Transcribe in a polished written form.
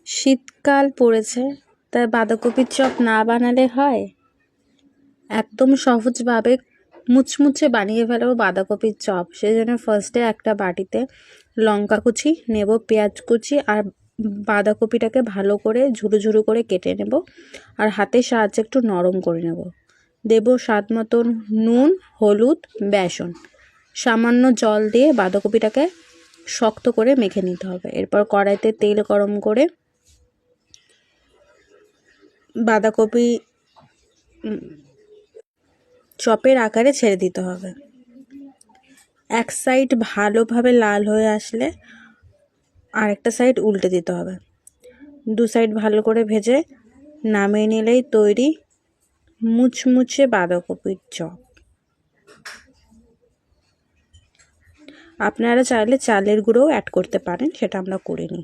শীতকাল পড়েছে, তাই বাঁধাকপির চপ না বানালে হয়। একদম সহজভাবে মুচমুচে বানিয়ে ফেলবো বাঁধাকপির চপ। সেই জন্য ফার্স্টে একটা বাটিতে লঙ্কা কুচি নেব, পেঁয়াজ কুচি আর বাঁধাকপিটাকে ভালো করে ঝুরু ঝুরু করে কেটে নেব আর হাতের সাহায্যে একটু নরম করে নেব। দেব স্বাদ মতন নুন, হলুদ, বেসন, সামান্য জল দিয়ে বাঁধাকপিটাকে শক্ত করে মেখে নিতে হবে। এরপর কড়াইতে তেল গরম করে বাঁধাকপি চপের আকারে ছেড়ে দিতে হবে। এক সাইড ভালোভাবে লাল হয়ে আসলে আরেকটা সাইড উল্টে দিতে হবে। দু সাইড ভালো করে ভেজে নামিয়ে নিলেই তৈরি মুচমুচে বাঁধাকপির চপ। আপনারা চাইলে চালের গুঁড়োও অ্যাড করতে পারেন, সেটা আমরা করিনি।